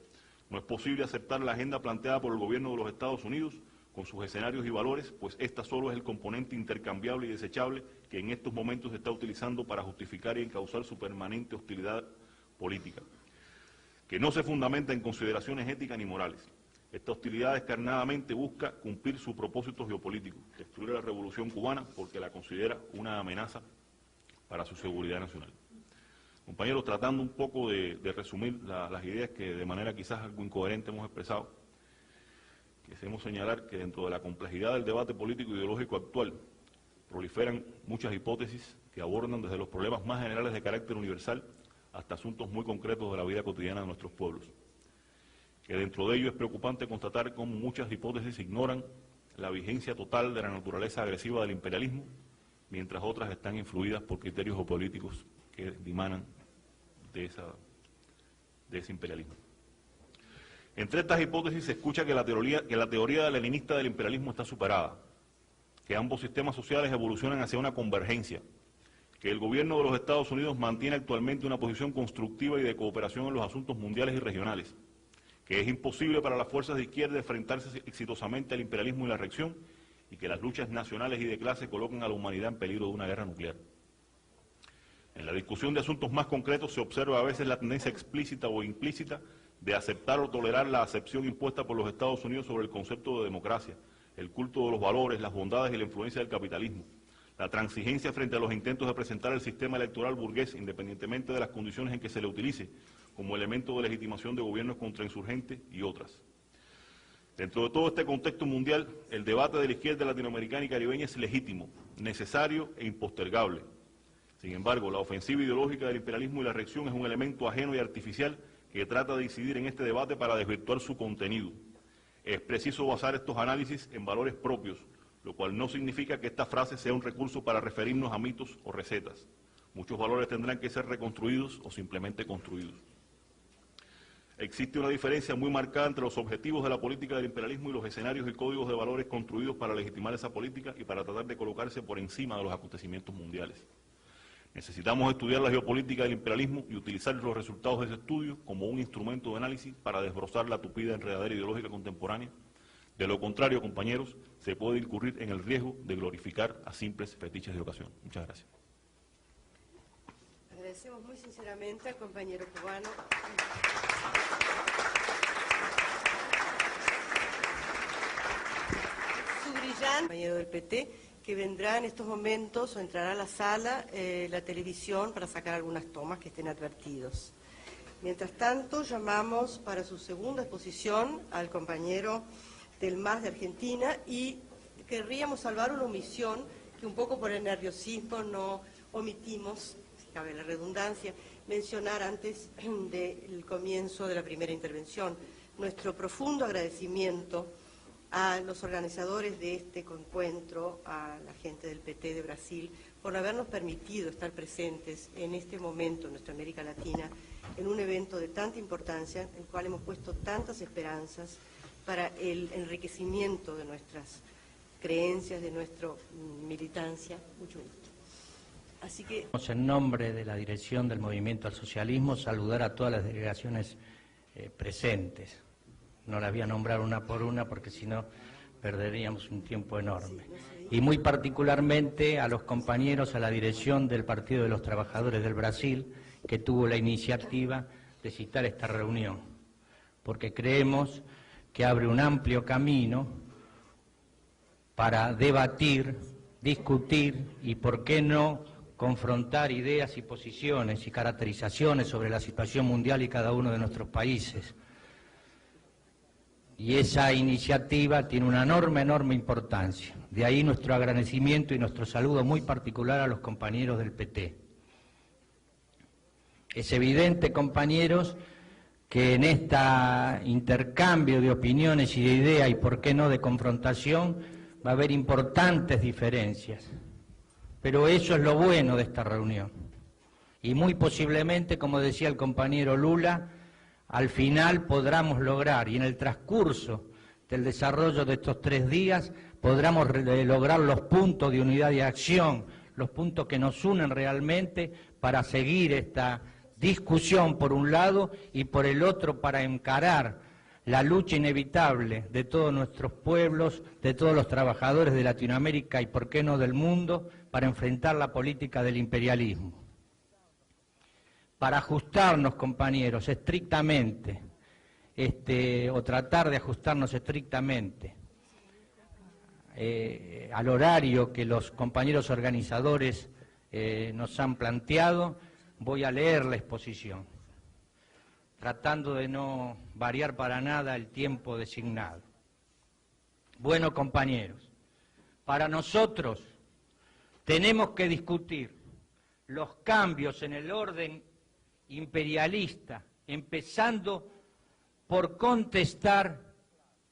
No es posible aceptar la agenda planteada por el gobierno de los Estados Unidos con sus escenarios y valores, pues esta solo es el componente intercambiable y desechable que en estos momentos se está utilizando para justificar y encauzar su permanente hostilidad política, que no se fundamenta en consideraciones éticas ni morales. Esta hostilidad descarnadamente busca cumplir su propósito geopolítico, destruir a la revolución cubana porque la considera una amenaza para su seguridad nacional. Compañeros, tratando un poco de resumir las ideas que de manera quizás algo incoherente hemos expresado, queremos señalar que dentro de la complejidad del debate político e ideológico actual proliferan muchas hipótesis que abordan desde los problemas más generales de carácter universal hasta asuntos muy concretos de la vida cotidiana de nuestros pueblos. Que dentro de ello es preocupante constatar cómo muchas hipótesis ignoran la vigencia total de la naturaleza agresiva del imperialismo, mientras otras están influidas por criterios geopolíticos que dimanan de ese imperialismo. Entre estas hipótesis se escucha que la teoría leninista del imperialismo está superada, que ambos sistemas sociales evolucionan hacia una convergencia, que el gobierno de los Estados Unidos mantiene actualmente una posición constructiva y de cooperación en los asuntos mundiales y regionales, que es imposible para las fuerzas de izquierda enfrentarse exitosamente al imperialismo y la reacción, y que las luchas nacionales y de clase colocan a la humanidad en peligro de una guerra nuclear. En la discusión de asuntos más concretos se observa a veces la tendencia explícita o implícita de aceptar o tolerar la acepción impuesta por los Estados Unidos sobre el concepto de democracia, el culto de los valores, las bondades y la influencia del capitalismo, la transigencia frente a los intentos de presentar el sistema electoral burgués, independientemente de las condiciones en que se le utilice, como elemento de legitimación de gobiernos contrainsurgentes y otras. Dentro de todo este contexto mundial, el debate de la izquierda latinoamericana y caribeña es legítimo, necesario e impostergable. Sin embargo, la ofensiva ideológica del imperialismo y la reacción es un elemento ajeno y artificial que trata de incidir en este debate para desvirtuar su contenido. Es preciso basar estos análisis en valores propios, lo cual no significa que esta frase sea un recurso para referirnos a mitos o recetas. Muchos valores tendrán que ser reconstruidos o simplemente construidos. Existe una diferencia muy marcada entre los objetivos de la política del imperialismo y los escenarios y códigos de valores construidos para legitimar esa política y para tratar de colocarse por encima de los acontecimientos mundiales. Necesitamos estudiar la geopolítica del imperialismo y utilizar los resultados de ese estudio como un instrumento de análisis para desbrozar la tupida enredadera ideológica contemporánea. De lo contrario, compañeros, se puede incurrir en el riesgo de glorificar a simples fetiches de ocasión. Muchas gracias.
Agradecemos muy sinceramente al compañero cubano. Su brillante compañero del PT que vendrá en estos momentos o entrará a la sala la televisión para sacar algunas tomas que estén advertidos. Mientras tanto, llamamos para su segunda exposición al compañero del MAS de Argentina y querríamos salvar una omisión que un poco por el nerviosismo no omitimos, si cabe la redundancia, mencionar antes del comienzo de la primera intervención. Nuestro profundo agradecimiento a los organizadores de este encuentro, a la gente del PT de Brasil, por habernos permitido estar presentes en este momento en nuestra América Latina, en un evento de tanta importancia, en el cual hemos puesto tantas esperanzas para el enriquecimiento de nuestras creencias, de nuestra militancia. Mucho gusto. Así que,
en nombre de la dirección del Movimiento al Socialismo, saludar a todas las delegaciones presentes. No las voy a nombrar una por una porque si no perderíamos un tiempo enorme. Y muy particularmente a los compañeros, a la dirección del Partido de los Trabajadores del Brasil, que tuvo la iniciativa de citar esta reunión, porque creemos que abre un amplio camino para debatir, discutir y, por qué no, confrontar ideas y posiciones y caracterizaciones sobre la situación mundial y cada uno de nuestros países. Y esa iniciativa tiene una enorme importancia. De ahí nuestro agradecimiento y nuestro saludo muy particular a los compañeros del PT. Es evidente, compañeros, que en este intercambio de opiniones y de ideas y, por qué no, de confrontación, va a haber importantes diferencias. Pero eso es lo bueno de esta reunión. Y muy posiblemente, como decía el compañero Lula, al final podamos lograr, y en el transcurso del desarrollo de estos 3 días, podamos lograr los puntos de unidad de acción, los puntos que nos unen realmente para seguir esta discusión por un lado y por el otro para encarar la lucha inevitable de todos nuestros pueblos, de todos los trabajadores de Latinoamérica y, por qué no, del mundo, para enfrentar la política del imperialismo. Para ajustarnos, compañeros, estrictamente, o tratar de ajustarnos estrictamente al horario que los compañeros organizadores nos han planteado, voy a leer la exposición, tratando de no variar para nada el tiempo designado. Bueno, compañeros, para nosotros tenemos que discutir los cambios en el orden imperialista, empezando por contestar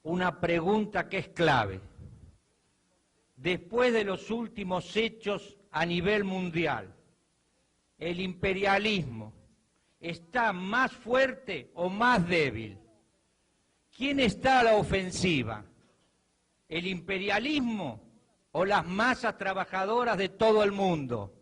una pregunta que es clave. Después de los últimos hechos a nivel mundial, ¿el imperialismo está más fuerte o más débil? ¿Quién está a la ofensiva? ¿El imperialismo o las masas trabajadoras de todo el mundo?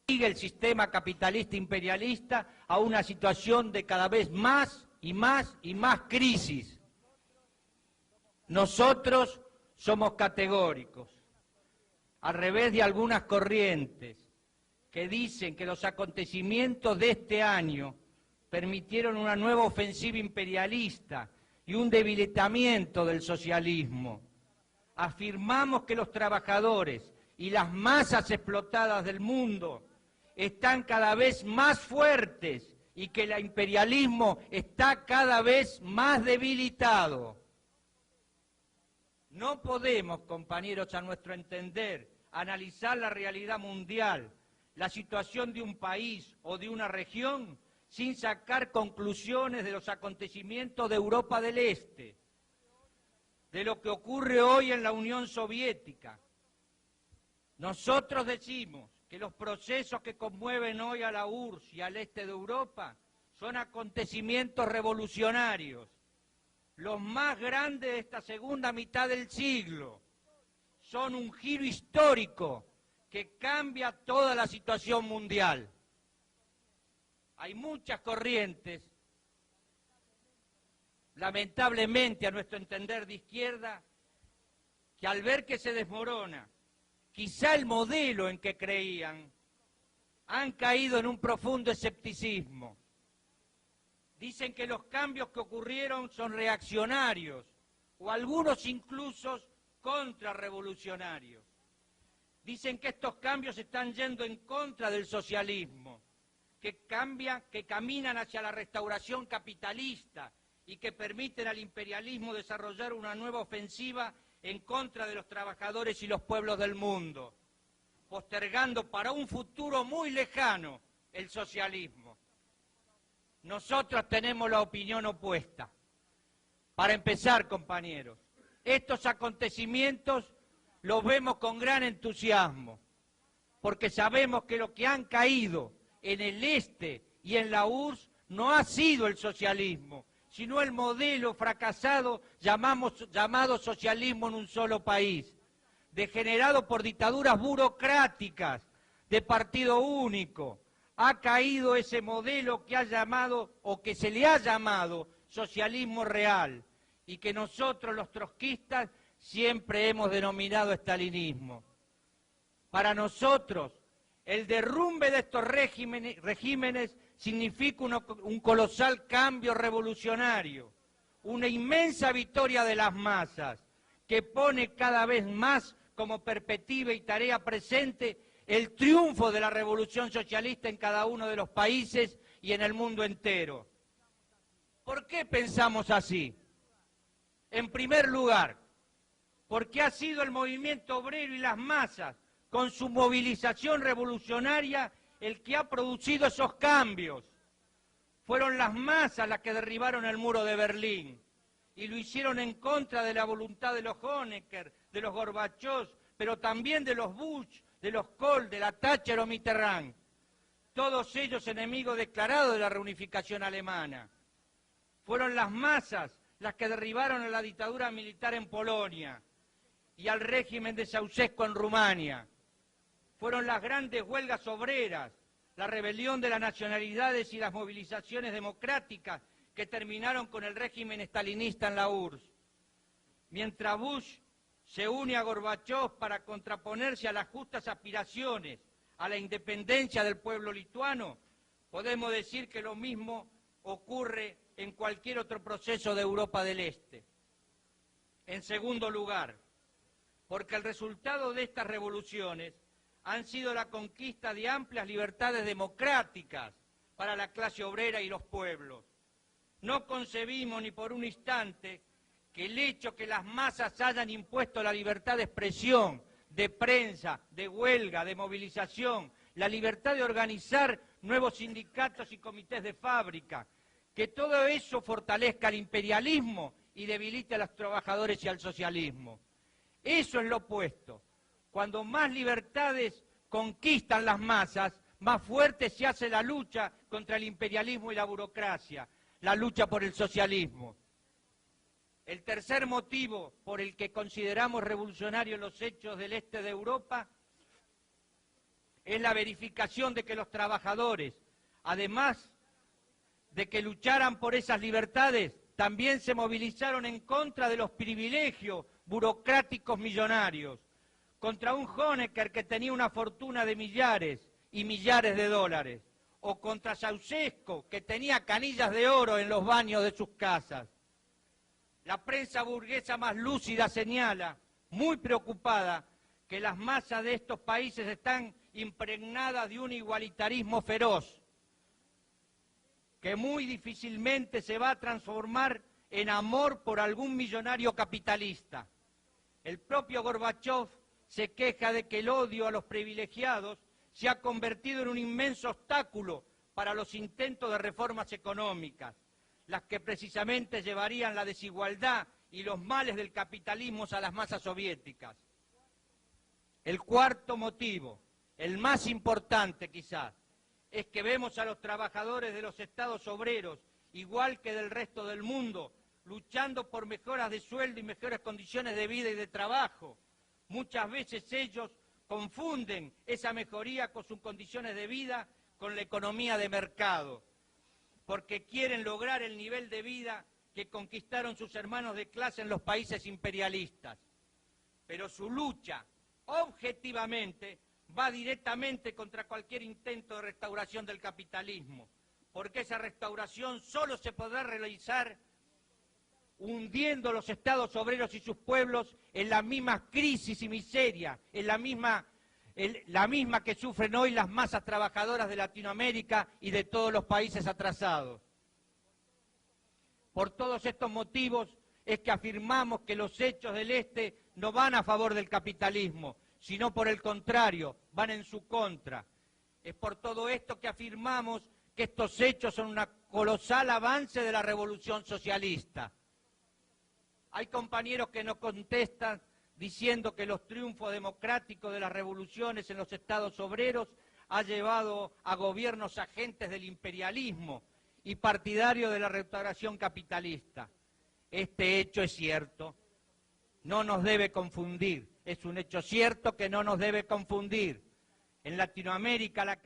Sigue el sistema capitalista imperialista a una situación de cada vez más y más crisis. Nosotros somos categóricos, al revés de algunas corrientes que dicen que los acontecimientos de este año permitieron una nueva ofensiva imperialista y un debilitamiento del socialismo. Afirmamos que los trabajadores y las masas explotadas del mundo están cada vez más fuertes y que el imperialismo está cada vez más debilitado. No podemos, compañeros, a nuestro entender, analizar la realidad mundial, la situación de un país o de una región, sin sacar conclusiones de los acontecimientos de Europa del Este, de lo que ocurre hoy en la Unión Soviética. Nosotros decimos que los procesos que conmueven hoy a la URSS y al este de Europa son acontecimientos revolucionarios, los más grandes de esta segunda mitad del siglo. Son un giro histórico que cambia toda la situación mundial. Hay muchas corrientes, lamentablemente a nuestro entender de izquierda, que al ver que se desmorona quizá el modelo en que creían, han caído en un profundo escepticismo. Dicen que los cambios que ocurrieron son reaccionarios, o algunos incluso contrarrevolucionarios. Dicen que estos cambios están yendo en contra del socialismo, que caminan hacia la restauración capitalista y que permiten al imperialismo desarrollar una nueva ofensiva en contra de los trabajadores y los pueblos del mundo, postergando para un futuro muy lejano el socialismo. Nosotros tenemos la opinión opuesta. Para empezar, compañeros, estos acontecimientos los vemos con gran entusiasmo, porque sabemos que lo que han caído en el este y en la URSS no ha sido el socialismo, sino el modelo fracasado llamado socialismo en un solo país, degenerado por dictaduras burocráticas de partido único. Ha caído ese modelo que ha llamado, o que se le ha llamado, socialismo real, y que nosotros los trotskistas siempre hemos denominado estalinismo. Para nosotros, el derrumbe de estos regímenes significa un colosal cambio revolucionario, una inmensa victoria de las masas, que pone cada vez más como perspectiva y tarea presente el triunfo de la revolución socialista en cada uno de los países y en el mundo entero. ¿Por qué pensamos así? En primer lugar, porque ha sido el movimiento obrero y las masas, con su movilización revolucionaria, el que ha producido esos cambios. Fueron las masas las que derribaron el muro de Berlín, y lo hicieron en contra de la voluntad de los Honecker, de los Gorbachov, pero también de los Bush, de los Kohl, de la Thatcher o Mitterrand. Todos ellos enemigos declarados de la reunificación alemana. Fueron las masas las que derribaron a la dictadura militar en Polonia y al régimen de Ceausescu en Rumania. Fueron las grandes huelgas obreras, la rebelión de las nacionalidades y las movilizaciones democráticas que terminaron con el régimen estalinista en la URSS. Mientras Bush se une a Gorbachov para contraponerse a las justas aspiraciones a la independencia del pueblo lituano, podemos decir que lo mismo ocurre en cualquier otro proceso de Europa del Este. En segundo lugar, porque el resultado de estas revoluciones han sido la conquista de amplias libertades democráticas para la clase obrera y los pueblos. No concebimos ni por un instante que el hecho que las masas hayan impuesto la libertad de expresión, de prensa, de huelga, de movilización, la libertad de organizar nuevos sindicatos y comités de fábrica, que todo eso fortalezca al imperialismo y debilite a los trabajadores y al socialismo. Eso es lo opuesto. Cuando más libertades conquistan las masas, más fuerte se hace la lucha contra el imperialismo y la burocracia, la lucha por el socialismo. El tercer motivo por el que consideramos revolucionarios los hechos del este de Europa es la verificación de que los trabajadores, además de que lucharan por esas libertades, también se movilizaron en contra de los privilegios burocráticos millonarios, contra un Honecker que tenía una fortuna de millares y millares de dólares, o contra Ceausescu que tenía canillas de oro en los baños de sus casas. La prensa burguesa más lúcida señala, muy preocupada, que las masas de estos países están impregnadas de un igualitarismo feroz, que muy difícilmente se va a transformar en amor por algún millonario capitalista. El propio Gorbachov se queja de que el odio a los privilegiados se ha convertido en un inmenso obstáculo para los intentos de reformas económicas, las que precisamente llevarían la desigualdad y los males del capitalismo a las masas soviéticas. El cuarto motivo, el más importante quizás, es que vemos a los trabajadores de los estados obreros, igual que del resto del mundo, luchando por mejoras de sueldo y mejores condiciones de vida y de trabajo. Muchas veces ellos confunden esa mejoría con sus condiciones de vida con la economía de mercado, porque quieren lograr el nivel de vida que conquistaron sus hermanos de clase en los países imperialistas. Pero su lucha, objetivamente, va directamente contra cualquier intento de restauración del capitalismo, porque esa restauración solo se podrá realizar hundiendo los estados obreros y sus pueblos en la misma crisis y miseria, en la misma que sufren hoy las masas trabajadoras de Latinoamérica y de todos los países atrasados. Por todos estos motivos es que afirmamos que los hechos del Este no van a favor del capitalismo, sino por el contrario, van en su contra. Es por todo esto que afirmamos que estos hechos son un colosal avance de la revolución socialista. Hay compañeros que nos contestan diciendo que los triunfos democráticos de las revoluciones en los estados obreros ha llevado a gobiernos agentes del imperialismo y partidarios de la restauración capitalista. Este hecho es cierto, no nos debe confundir, es un hecho cierto que no nos debe confundir. En Latinoamérica la